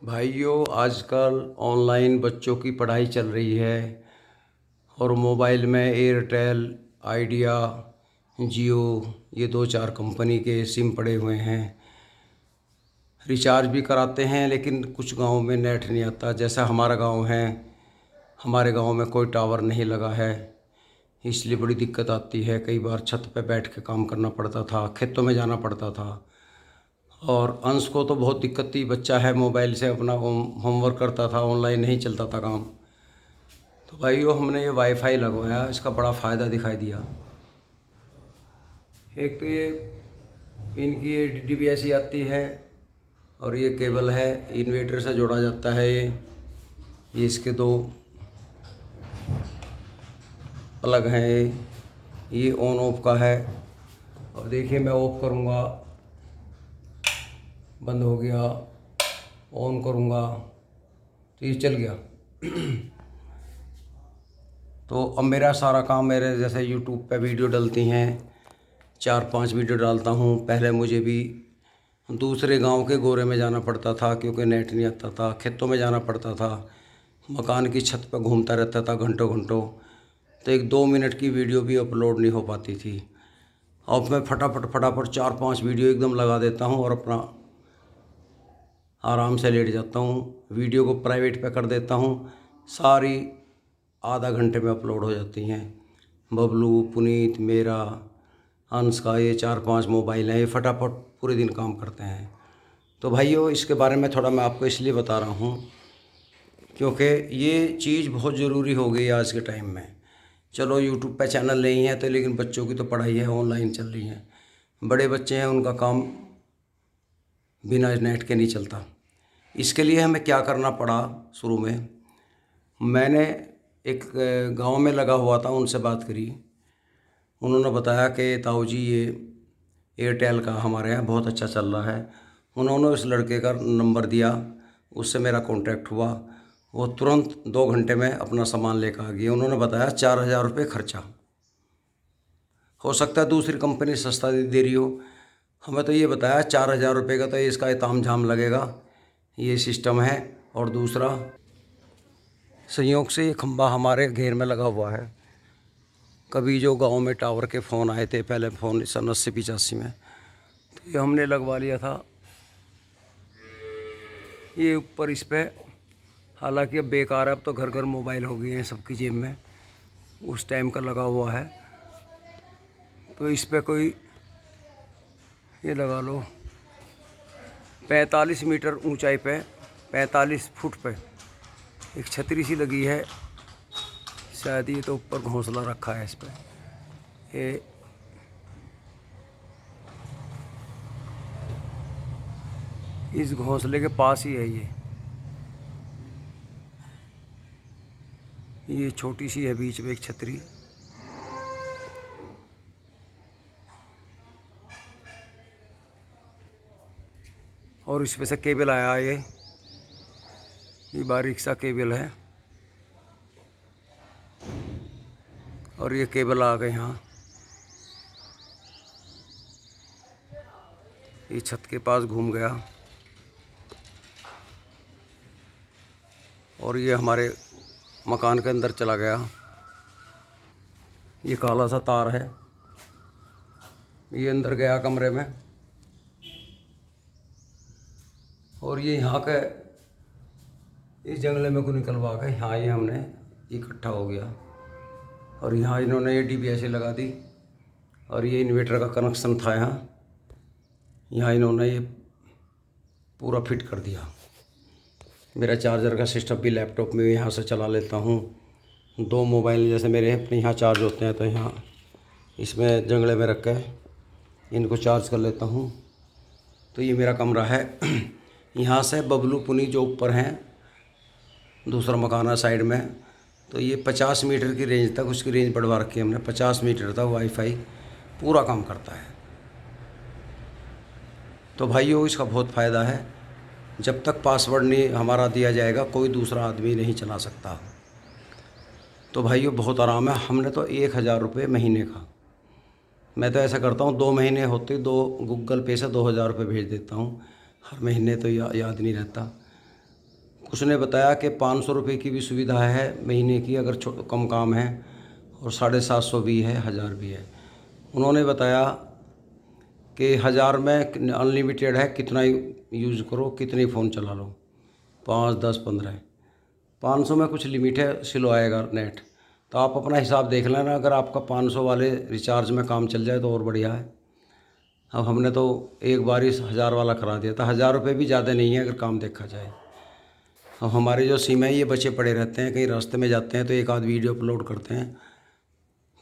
भाइयों, आजकल ऑनलाइन बच्चों की पढ़ाई चल रही है और मोबाइल में एयरटेल, आइडिया, जियो ये दो चार कंपनी के सिम पड़े हुए हैं। रिचार्ज भी कराते हैं लेकिन कुछ गांव में नेट नहीं आता। जैसा हमारा गांव है, हमारे गांव में कोई टावर नहीं लगा है, इसलिए बड़ी दिक्कत आती है। कई बार छत पे बैठ के काम करना पड़ता था, खेतों में जाना पड़ता था। और अंश को तो बहुत दिक्कत थी, बच्चा है मोबाइल से अपना होमवर्क करता था, ऑनलाइन नहीं चलता था काम। तो भाइयों, हमने ये वाईफाई लगवाया, इसका बड़ा फ़ायदा दिखाई दिया। एक तो ये इनकी ये डीवीएसी आती है और ये केबल है, इन्वर्टर से जोड़ा जाता है। ये इसके दो प्लग हैं। ये ऑन ऑफ का है। और देखिए, मैं ऑफ करूँगा, बंद हो गया, ऑन करूँगा तो ये चल गया। तो अब मेरा सारा काम, मेरे जैसे यूट्यूब पे वीडियो डलती हैं, 4-5 वीडियो डालता हूँ। पहले मुझे भी दूसरे गांव के गोरे में जाना पड़ता था क्योंकि नेट नहीं आता था, खेतों में जाना पड़ता था, मकान की छत पर घूमता रहता था घंटों घंटों, तो एक 2 मिनट की वीडियो भी अपलोड नहीं हो पाती थी। अब मैं फटाफट फटाफट 4-5 वीडियो एकदम लगा देता हूँ और अपना आराम से लेट जाता हूँ। वीडियो को प्राइवेट पे कर देता हूँ, सारी आधा घंटे में अपलोड हो जाती हैं। बबलू, पुनीत, मेरा, अंश का ये 4-5 मोबाइल हैं, ये फटाफट पूरे दिन काम करते हैं। तो भाइयों, इसके बारे में थोड़ा मैं आपको इसलिए बता रहा हूँ क्योंकि ये चीज़ बहुत ज़रूरी हो गई है आज के टाइम में। चलो, यूट्यूब पे चैनल नहीं है तो, लेकिन बच्चों की तो पढ़ाई है, ऑनलाइन चल रही है। बड़े बच्चे हैं, उनका काम बिना नेट के नहीं चलता। इसके लिए हमें क्या करना पड़ा, शुरू में मैंने एक गांव में लगा हुआ था, उनसे बात करी। उन्होंने बताया कि ताऊ जी, ये एयरटेल का हमारे यहाँ बहुत अच्छा चल रहा है। उन्होंने उस लड़के का नंबर दिया, उससे मेरा कांटेक्ट हुआ। वो तुरंत 2 घंटे में अपना सामान लेकर आ गया। उन्होंने बताया 4,000 रुपये खर्चा। हो सकता है दूसरी कंपनी सस्ता दे रही हो, हमें तो ये बताया 4,000 रुपये का, तो इसका ताम झाम लगेगा, ये सिस्टम है। और दूसरा, संयोग से ये खंबा हमारे घेर में लगा हुआ है। कभी जो गांव में टावर के फ़ोन आए थे पहले, फ़ोन 80-85 में, तो ये हमने लगवा लिया था। ये ऊपर इस पर, हालांकि अब बेकार है, अब तो घर घर मोबाइल हो गए हैं सबकी जेब में, उस टाइम का लगा हुआ है। तो इस पर कोई, ये लगा लो 45 मीटर ऊंचाई पे, 45 फुट पे एक छतरी सी लगी है। शायद ये तो ऊपर घोंसला रखा है इस पर। ये इस घोंसले के पास ही है। ये छोटी सी है, बीच में एक छतरी। और इसमें से केबल आया है, ये बारीक सा केबल है। और ये केबल आ गए यहाँ, ये छत के पास घूम गया। और ये हमारे मकान के अंदर चला गया। ये काला सा तार है, ये अंदर गया कमरे में। और ये यहाँ के इस जंगले में को निकलवा के यहाँ ये हमने इकट्ठा हो गया। और यहाँ इन्होंने ये डीवीएसी लगा दी। और ये इन्वर्टर का कनेक्शन था यहाँ इन्होंने ये पूरा फिट कर दिया। मेरा चार्जर का सिस्टम भी लैपटॉप में यहाँ से चला लेता हूँ। 2 मोबाइल जैसे मेरे अपने यहाँ चार्ज होते हैं, तो यहाँ इसमें जंगले में रख के इनको चार्ज कर लेता हूँ। तो ये मेरा कमरा है। यहाँ से बबलू, पुनी जो ऊपर हैं, दूसरा मकान है साइड में, तो ये 50 मीटर की रेंज तक, उसकी रेंज बढ़वा रखी है हमने, 50 मीटर तक वाईफाई पूरा काम करता है। तो भाइयों, इसका बहुत फ़ायदा है। जब तक पासवर्ड नहीं हमारा दिया जाएगा, कोई दूसरा आदमी नहीं चला सकता। तो भाइयों, बहुत आराम है। हमने तो 1,000 रुपये महीने का, मैं तो ऐसा करता हूँ 2 महीने होते 2 गूगल पे से 2,000 रुपये भेज देता हूँ हर महीने, तो याद नहीं रहता। कुछ ने बताया कि 500 रुपये की भी सुविधा है महीने की, अगर कम काम है, और 750 भी है, 1000 भी है। उन्होंने बताया कि 1000 में अनलिमिटेड है, कितना यूज़ करो, कितने फ़ोन चला लो, 5, 10, 15। 500 में कुछ लिमिट है, स्लो आएगा नेट। तो आप अपना हिसाब देख लेना, अगर आपका 500 वाले रिचार्ज में काम चल जाए तो और बढ़िया है। अब हमने तो एक बार ही 1000 वाला करा दिया था। 1000 रुपये भी ज़्यादा नहीं है अगर काम देखा जाए। अब हमारे जो सिम है ये बचे पड़े रहते हैं, कहीं रास्ते में जाते हैं तो एक आध वीडियो अपलोड करते हैं,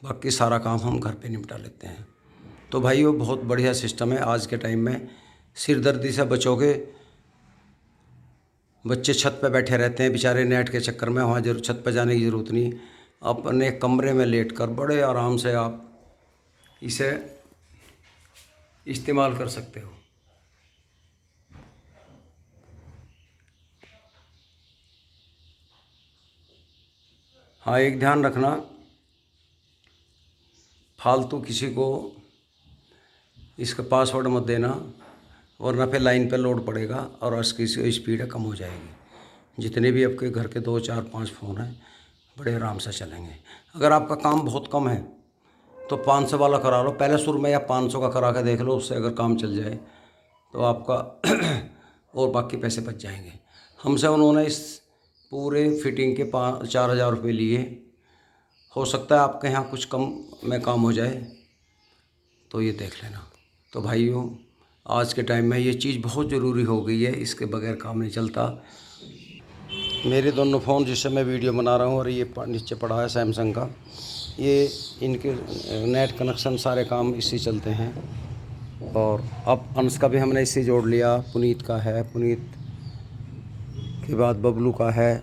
बाकी सारा काम हम घर पे निपटा लेते हैं। तो भाई वो बहुत बढ़िया सिस्टम है आज के टाइम में। सिरदर्दी से बचोगे। बच्चे छत पे बैठे रहते हैं बेचारे नेट के चक्कर में, वहाँ छत पे जाने की ज़रूरत नहीं, अपने कमरे में लेटकर बड़े आराम से आप इसे इस्तेमाल कर सकते हो। हाँ, एक ध्यान रखना, फालतू किसी को इसका पासवर्ड मत देना, वरना फिर लाइन पे लोड पड़ेगा और इसकी स्पीड कम हो जाएगी। जितने भी आपके घर के 2, 4, 5 फ़ोन हैं बड़े आराम से चलेंगे। अगर आपका काम बहुत कम है तो 500 वाला करा लो पहले शुरू में, या 500 का करा के देख लो, उससे अगर काम चल जाए तो आपका और बाकी पैसे बच जाएंगे। हमसे उन्होंने इस पूरे फिटिंग के 4000 रुपये लिए। हो सकता है आपके यहाँ कुछ कम में काम हो जाए, तो ये देख लेना। तो भाइयों, आज के टाइम में ये चीज़ बहुत ज़रूरी हो गई है, इसके बगैर काम नहीं चलता। मेरे दोनों फ़ोन जिससे मैं वीडियो बना रहा हूँ और ये नीचे पड़ा है सैमसंग का, ये इनके नेट कनेक्शन सारे काम इससे चलते हैं। और अब अंश का भी हमने इससे जोड़ लिया, पुनीत का है, पुनीत के बाद बबलू का है।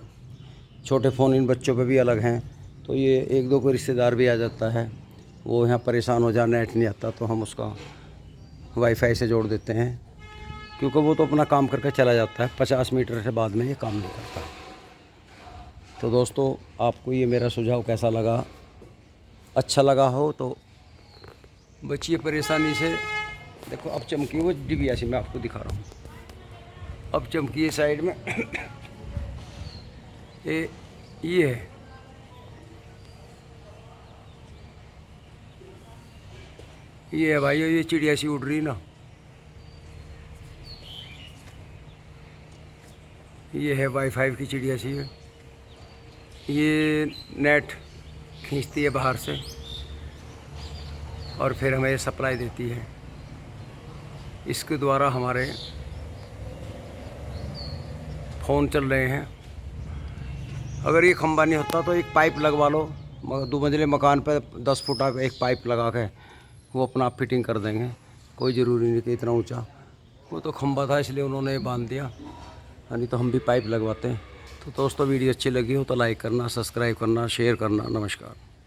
छोटे फ़ोन इन बच्चों पे भी अलग हैं, तो ये 1-2 कोई रिश्तेदार भी आ जाता है, वो यहाँ परेशान हो जाए नेट नहीं आता, तो हम उसका वाईफाई से जोड़ देते हैं, क्योंकि वो तो अपना काम करके चला जाता है, 50 मीटर से बाद में ये काम नहीं करता। तो दोस्तों, आपको ये मेरा सुझाव कैसा लगा? अच्छा लगा हो तो बचिए परेशानी से। देखो अब चमकी वो डिबिया सी, मैं आपको दिखा रहा हूँ, अब चमकी है साइड में ये है, ये है भाई, ये चिड़िया सी उड़ रही ना, ये है वाईफाई की चिड़िया सी है। ये नेट खींचती है बाहर से और फिर हमें सप्लाई देती है। इसके द्वारा हमारे फ़ोन चल रहे हैं। अगर ये खंबा नहीं होता तो एक पाइप लगवा लो, 2 मंजिले मकान पर 10 फुट आप एक पाइप लगा के वो अपना आप फिटिंग कर देंगे। कोई ज़रूरी नहीं कि इतना ऊंचा, वो तो खंबा था इसलिए उन्होंने बांध दिया, नहीं तो हम भी पाइप लगवाते हैं। तो दोस्तों, वीडियो अच्छी लगी हो तो लाइक करना, सब्सक्राइब करना, शेयर करना। नमस्कार।